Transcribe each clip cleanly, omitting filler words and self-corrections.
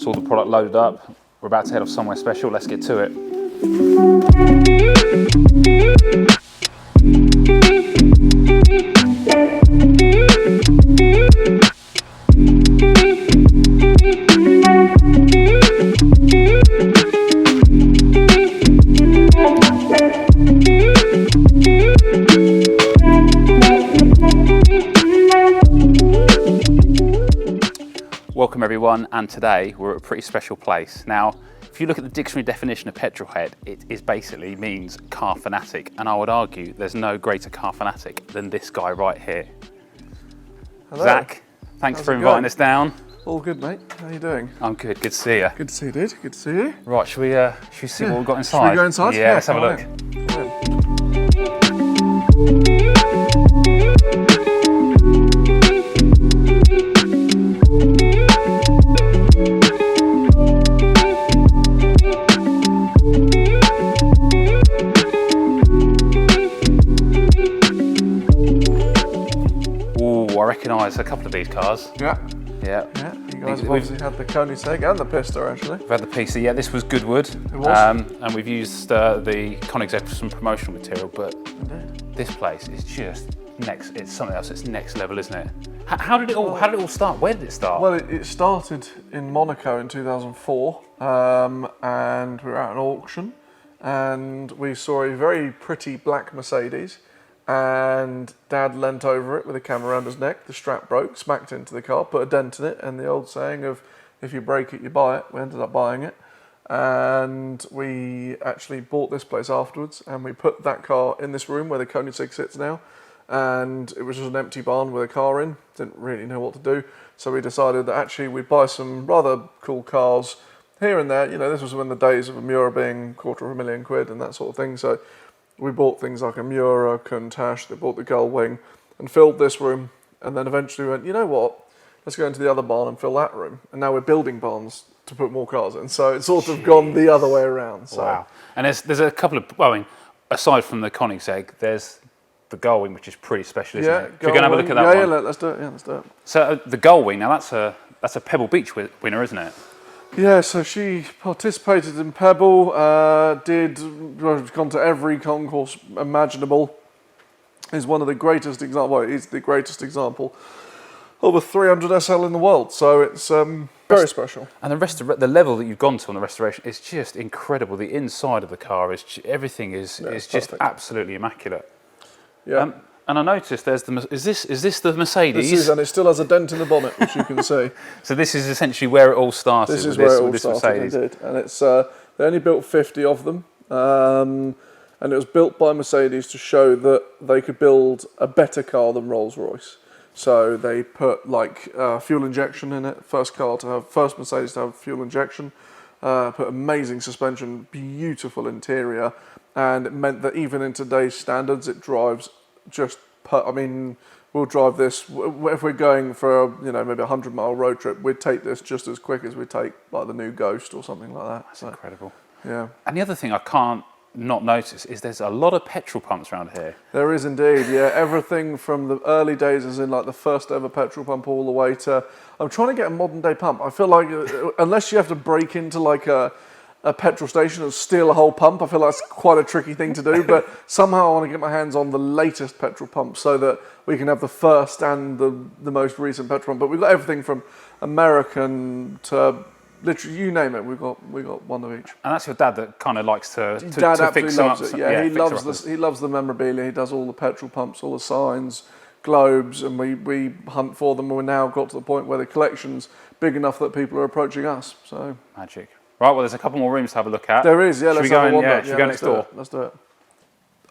all the product loaded up. We're about to head off somewhere special. Let's get to it. Welcome everyone, and today we're at a pretty special place. Now, if you look at the dictionary definition of petrolhead, it is basically means car fanatic, and I would argue there's no greater car fanatic than this guy right here. Hello. Zach, thanks for inviting us down. All good, mate. How you doing? I'm good to see you. Good to see you, dude. Good to see you. Right, should we see what we've got inside? Should we go inside? Yeah, let's have a look. I recognise a couple of these cars. Yeah. Yeah. You guys have obviously had the Koenigsegg and the Pista, actually. We've had the Pista. Yeah, this was Goodwood. It was. And we've used the Koenigsegg for some promotional material, but Indeed. this place is just next. It's something else. It's next level, isn't it? How did it all start? Where did it start? Well, it started in Monaco in 2004, and we were at an auction, and we saw a very pretty black Mercedes. And Dad leant over it with a camera around his neck. The strap broke, smacked into the car, put a dent in it, and the old saying of if you break it, you buy it. We ended up buying it, and we actually bought this place afterwards, and we put that car in this room where the Koenigsegg sits now, and it was just an empty barn with a car in. Didn't really know what to do, so we decided that actually we'd buy some rather cool cars here and there. You know, this was when the days of a Miura being £250,000 and that sort of thing, so we bought things like a Miura, Countach, they bought the Gullwing, and filled this room, and then eventually went, you know what, let's go into the other barn and fill that room. And now we're building barns to put more cars in, so it's sort of gone the other way around. So. Wow. And there's a couple of, well, I mean, aside from the Koenigsegg, there's the Gullwing, which is pretty special, isn't it? If you're going to have a look at that one. Yeah, let's do it, let's do it. So the Gullwing, now that's a Pebble Beach winner, isn't it? Yeah, so she participated in Pebble, gone to every concourse imaginable. Is one of the greatest example. Well, it is the greatest example of a 300 SL in the world. So it's very special. And the level that you've gone to on the restoration is just incredible. The inside of the car everything is just absolutely immaculate. Yeah. And I noticed there's is this the Mercedes? This is, and it still has a dent in the bonnet, which you can see. So this is essentially where it all started. This is where it all started, indeed. And it's they only built 50 of them, and it was built by Mercedes to show that they could build a better car than Rolls-Royce. So they put like fuel injection in it. First Mercedes to have fuel injection. Put amazing suspension, beautiful interior, and it meant that even in today's standards, it drives. We'll drive this, if we're going for, maybe a 100-mile road trip, we'd take this just as quick as we take, like, the new Ghost or something like that. That's incredible. Yeah. And the other thing I can't not notice is there's a lot of petrol pumps around here. There is indeed, yeah. Everything from the early days, as in, like, the first ever petrol pump, all the way to... I'm trying to get a modern-day pump. I feel like, unless you have to break into, like, a petrol station and steal a whole pump. I feel like that's quite a tricky thing to do, but somehow I want to get my hands on the latest petrol pump so that we can have the first and the most recent petrol pump. But we've got everything from American to literally you name it. We've got one of each. And that's your dad that kind of likes to fix them up. Yeah, he loves the memorabilia. He does all the petrol pumps, all the signs, globes, and we hunt for them. And we're now got to the point where the collection's big enough that people are approaching us. So magic. Right, well, there's a couple more rooms to have a look at. There is, yeah. Let's have a wander. Should we go next door? Let's do it.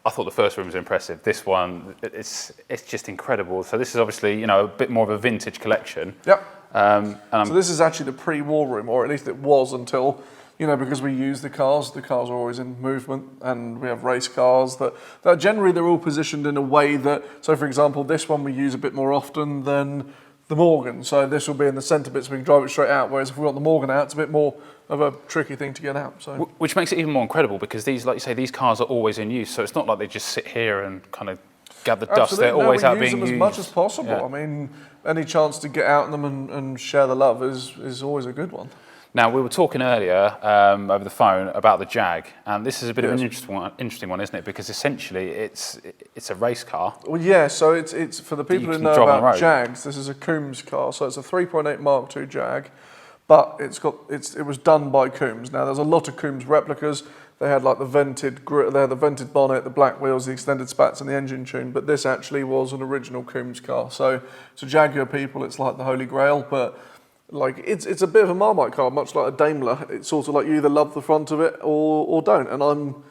I thought the first room was impressive. This one, it's just incredible. So this is obviously, a bit more of a vintage collection. Yep. So this is actually the pre-war room, or at least it was until, because we use the cars. The cars are always in movement, and we have race cars that generally they're all positioned in a way that. So, for example, this one we use a bit more often than the Morgan. So this will be in the centre bit, so we can drive it straight out. Whereas if we want the Morgan out, it's a bit more of a tricky thing to get out. So, which makes it even more incredible because these, like you say, these cars are always in use. So it's not like they just sit here and kind of gather dust. They're always out being used. We use them as much as possible. Yeah. I mean, any chance to get out in them and share the love is always a good one. Now, we were talking earlier over the phone about the Jag, and this is a bit of an interesting one, isn't it? Because essentially, it's a race car. Well, yeah. So it's for the people who know about Jags. This is a Coombs car, so it's a 3.8 Mark II Jag, but it was done by Coombs. Now, there's a lot of Coombs replicas. They had like the vented bonnet, the black wheels, the extended spats, and the engine tune. But this actually was an original Coombs car. So to Jaguar people, it's like the Holy Grail, but like it's a bit of a Marmite car, much like a Daimler. It's sort of like you either love the front of it or don't, and I'm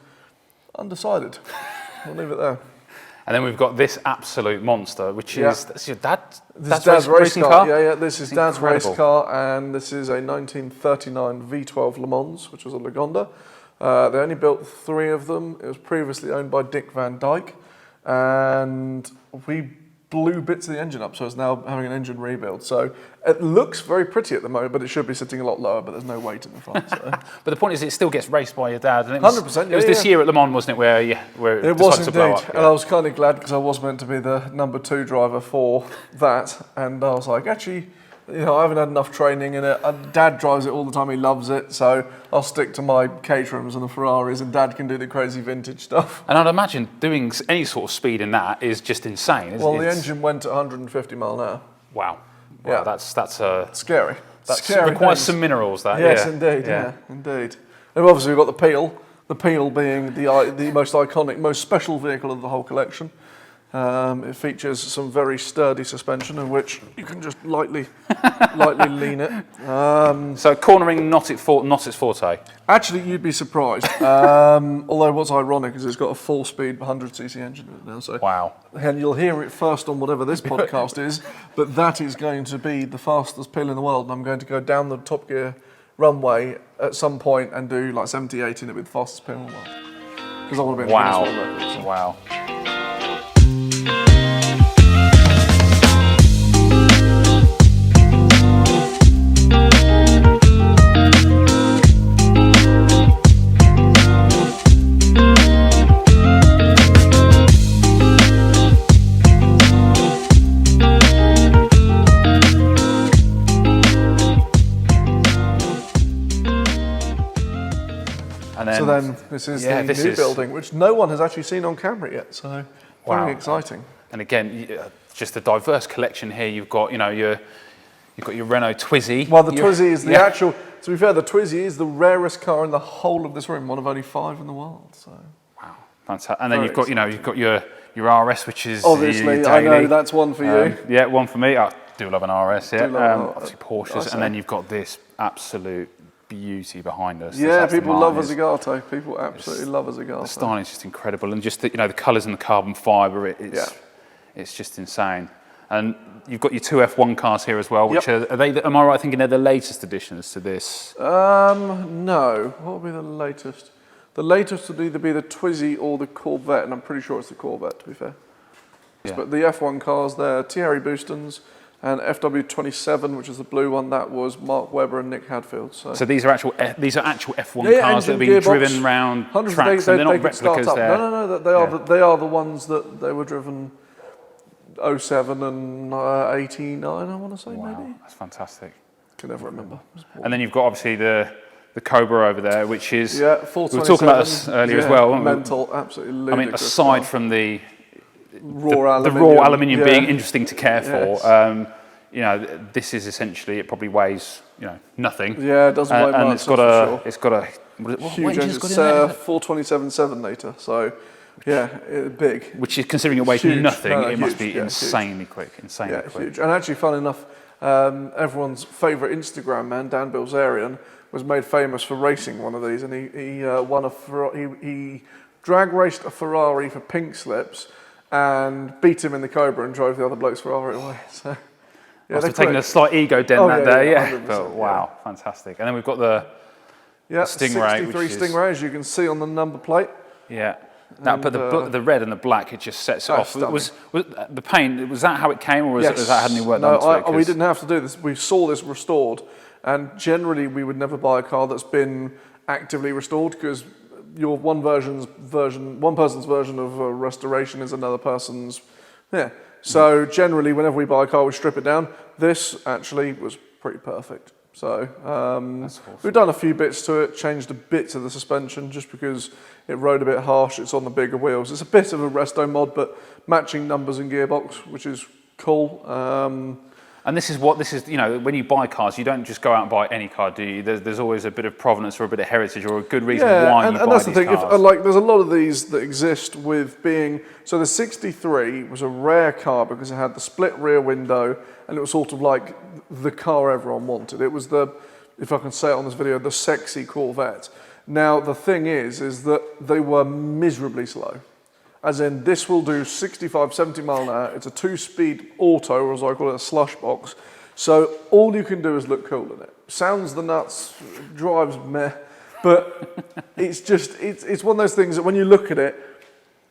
undecided. I'll leave it there. And then we've got this absolute monster, which is that's your dad's racing car. Yeah, this is Dad's incredible. race car, and this is a 1939 V12 Le Mans, which was a Lagonda. They only built 3 of them. It was previously owned by Dick Van Dyke, and we blew bits of the engine up, so it's now having an engine rebuild. So it looks very pretty at the moment, but it should be sitting a lot lower, but there's no weight in the front. So. But the point is, it still gets raced by your dad. And it 100%. It was this year at Le Mans, wasn't it, where it was decided to indeed, blow up? and I was kind of glad because I was meant to be the number 2 driver for that, and I was like, actually, you know, I haven't had enough training in it. Dad drives it all the time, he loves it, so I'll stick to my Caterhams and the Ferraris, and Dad can do the crazy vintage stuff. And I'd imagine doing any sort of speed in that is just insane, isn't it? Well, the engine went at 150 mile an hour. Wow. Yeah. That's scary. That scary requires things. Some minerals, that. Yes, yeah. indeed, yeah, indeed. And obviously we've got the Peel. The Peel being the most iconic, most special vehicle of the whole collection. It features some very sturdy suspension, in which you can just lightly lean it. So cornering, not its forte. Actually, you'd be surprised. Although what's ironic is it's got a 4-speed 100cc engine in it now. So Wow. And you'll hear it first on whatever this podcast is, but that is going to be the fastest Peel in the world, and I'm going to go down the Top Gear runway at some point and do like 78 in it with the fastest Peel in the world. Because I want to be in the Guinness World Records, so. Wow. So then this is the new building, which no one has actually seen on camera yet, so very exciting. And again, just a diverse collection here. You've got, you've got your Renault Twizy. Well, the Twizy is the actual, to be fair, the Twizy is the rarest car in the whole of this room, one of only 5 in the world, so. Wow, fantastic. And then you've got your RS, which is obviously, I know, that's one for you. Yeah, one for me. I do love an RS, yeah. Obviously Porsches, and then you've got this absolute beauty behind us. Yeah, people love a Zagato. People absolutely love a Zagato. The styling is just incredible, and just the colours and the carbon fibre. It's just insane. And you've got your 2 F1 cars here as well, which are they? Am I right thinking they're the latest additions to this? No. What will be the latest? The latest would either be the Twizy or the Corvette, and I'm pretty sure it's the Corvette, to be fair. Yeah. But the F1 cars there, Thierry Boustons, and FW27, which is the blue one, that was Mark Webber and Nick Hadfield. So these are actual F1 cars that have been driven around tracks, and they're not replicas. No, they are the ones that they were driven 07 and 89, I want to say, maybe. That's fantastic. Can never remember. And then you've got obviously the Cobra over there, which is, we were 427. talking about this earlier as well, weren't we? Mental, absolutely ludicrous. I mean, aside from the raw aluminium being interesting to care for, this is essentially, it probably weighs, nothing. Yeah, it doesn't weigh much. And it's got a huge engine. It's a 427 7-litre, so big. Which is, considering it weighs nothing, it huge, must be insanely huge. quick. Huge. And actually, fun enough, everyone's favourite Instagram man, Dan Bilzerian, was made famous for racing one of these, and he won he drag raced a Ferrari for pink slips and beat him in the Cobra and drove the other bloke's Ferrari away. So, must have taken a slight ego dent that day, But wow, yeah. fantastic. And then we've got the Stingray, 63 Stingray, as you can see on the number plate. Yeah. Now, but the red and the black, it just sets it off. Was the paint, was that how it came, or was that had any work done to it? We didn't have to do this. We saw this restored, and generally we would never buy a car that's been actively restored, because your one person's version of a restoration is another person's. Yeah. So generally, whenever we buy a car, we strip it down. This actually was pretty perfect. So That's awesome. we've done a few bits to it, changed a bit to the suspension just because it rode a bit harsh. It's on the bigger wheels. It's a bit of a resto mod, but matching numbers and gearbox, which is cool. And this is, you know, when you buy cars, you don't just go out and buy any car, do you? There's always a bit of provenance or a bit of heritage or a good reason why you buy that's these the thing. cars. Like, there's a lot of these that exist with being. So the 63 was a rare car because it had the split rear window, and it was sort of like the car everyone wanted. It was the, if I can say it on this video, the sexy Corvette. Now the thing is that they were miserably slow. As in, this will do 65, 70 mile an hour. It's a 2-speed auto, or as I call it, a slush box. So all you can do is look cool in it. Sounds the nuts, drives meh, but it's just, it's one of those things that when you look at it,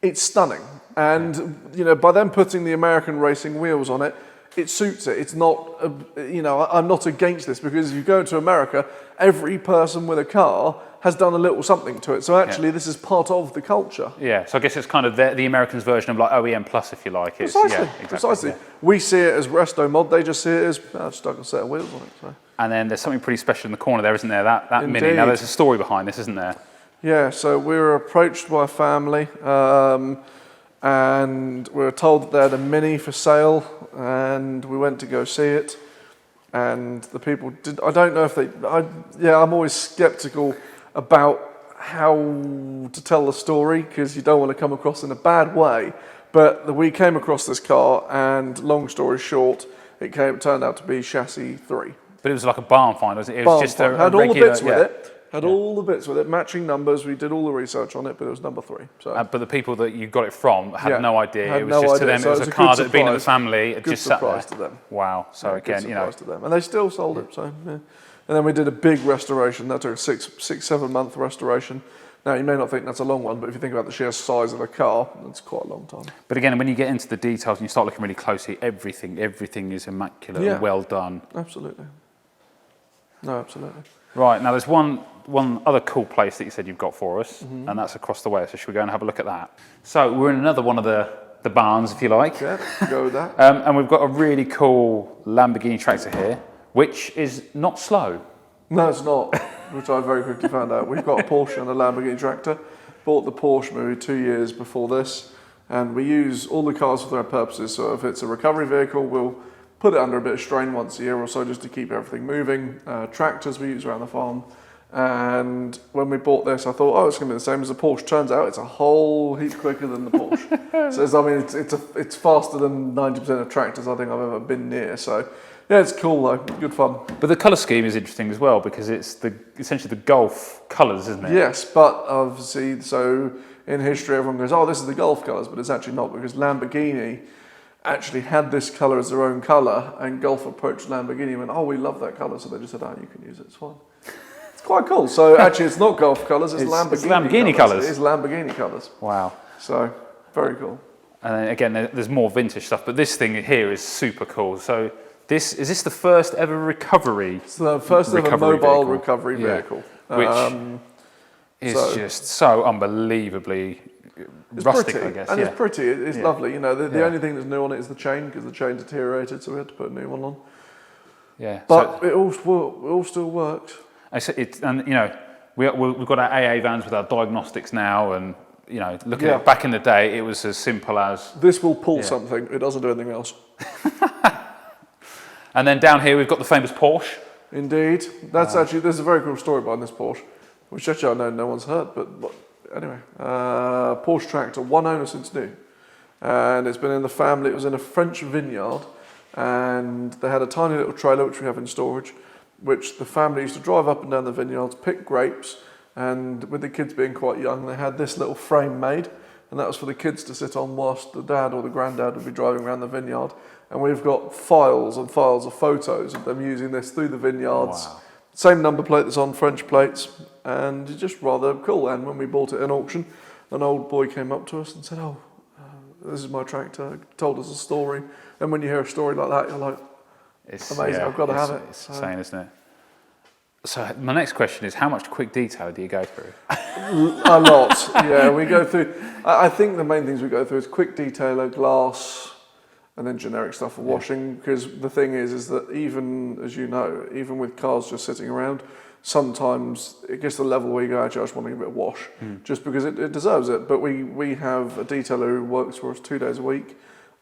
it's stunning. And, you know, by them putting the American racing wheels on it, it suits it. It's not, you know, I'm not against this because if you go to America, every person with a car has done a little something to it. So actually, this is part of the culture. Yeah, so I guess it's kind of the Americans' version of like OEM Plus, if you like. It's, Precisely, yeah, exactly, precisely. yeah. We see it as resto mod. They just see it as just stuck a set of wheels on it. So. And then there's something pretty special in the corner there, isn't there? That Mini. Indeed. Now there's a story behind this, isn't there? Yeah, so we were approached by a family and we were told that they had a Mini for sale, and we went to go see it. And the people did. I don't know if they. I'm always skeptical about how to tell the story because you don't want to come across in a bad way. But we came across this car, and long story short, it turned out to be chassis 3. But it was like a barn find, wasn't it? It was just a had regular, all the bits with it. Had all the bits with it, matching numbers. We did all the research on it, but it was number 3. So. But the people that you got it from had no idea. Had It was no just idea. to them. So it was a car that had been in the family. It Good just sat there. surprise to them. Wow. So again, good you know, surprise to them, and they still sold it. So, yeah. And then we did a big restoration. That took a 7 month restoration. Now you may not think that's a long one, but if you think about the sheer size of a car, that's quite a long time. But again, when you get into the details and you start looking really closely, everything is immaculate and well done. Absolutely. No, absolutely. Right, now there's one other cool place that you said you've got for us, and that's across the way, so should we go and have a look at that? So we're in another one of the barns, if you like. Yeah, go with that. And we've got a really cool Lamborghini tractor here, which is not slow. No, it's not, which I very quickly found out. We've got a Porsche and a Lamborghini tractor. Bought the Porsche maybe 2 years before this, and we use all the cars for their purposes. So if it's a recovery vehicle, we'll put it under a bit of strain once a year or so just to keep everything moving. Tractors we use around the farm. And when we bought this, I thought, oh, it's going to be the same as a Porsche. Turns out it's a whole heap quicker than the Porsche. So I mean, it's faster than 90% of tractors I think I've ever been near. So yeah, it's cool though, good fun. But the colour scheme is interesting as well because it's essentially the Golf colours, isn't it? Yes, but obviously, so in history everyone goes, oh, this is the Golf colours, but it's actually not because Lamborghini actually had this colour as their own colour, and Golf approached Lamborghini and went, oh, we love that colour, so they just said, oh, you can use it, it's fine. It's quite cool. So actually it's not Golf colours, it's Lamborghini colours. It is Lamborghini colours. Wow. So, very cool. And then again, there's more vintage stuff, but this thing here is super cool. So is this the first ever recovery? It's the first ever mobile recovery vehicle. Which is just so unbelievably rustic, pretty, I guess. And it's pretty, it's lovely. You know, the only thing that's new on it is the chain, because the chain deteriorated, so we had to put a new one on. Yeah. But it all still works. And you know, we've got our AA vans with our diagnostics now, and you know, looking at back in the day, it was as simple as this will pull something. It doesn't do anything else. And then down here we've got the famous Porsche. Indeed, there's a very cool story behind this Porsche, which actually I know no one's heard. But anyway, Porsche tractor, one owner since new, and it's been in the family. It was in a French vineyard, and they had a tiny little trailer which we have in storage, which the family used to drive up and down the vineyards, pick grapes, and with the kids being quite young, they had this little frame made, and that was for the kids to sit on whilst the dad or the granddad would be driving around the vineyard. And we've got files and files of photos of them using this through the vineyards. Wow. Same number plate that's on French plates, and it's just rather cool. And when we bought it in auction, an old boy came up to us and said, oh, this is my tractor, told us a story. And when you hear a story like that, you're like, it's amazing, I've got to have it. It's insane, isn't it? So my next question is, how much quick detail do you go through? A lot, yeah. We go through, I think the main things we go through is quick detailer, glass, and then generic stuff for washing. Because the thing is that even, as you know, even with cars just sitting around, sometimes it gets to the level where you go, actually, I just want to give it a wash, just because it deserves it. But we have a detailer who works for us 2 days a week.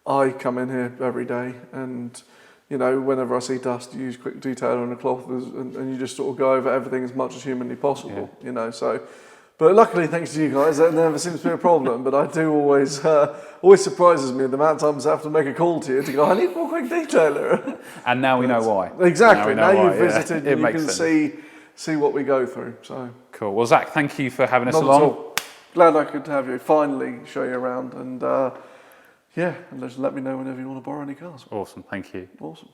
I come in here every day, and you know, whenever I see dust, you use quick detailer and a cloth, and you just sort of go over everything as much as humanly possible. You know, so. But luckily, thanks to you guys, that never seems to be a problem. But I do always surprises me the amount of times I have to make a call to you to go, I need more quick detailer. And now we know why. Exactly. Now you've why, visited, It you makes can sense. see what we go through. So Cool. Well, Zach, thank you for having us not along. at all. Glad I could have you finally show you around, and and just let me know whenever you want to borrow any cars. Awesome. Thank you. Awesome.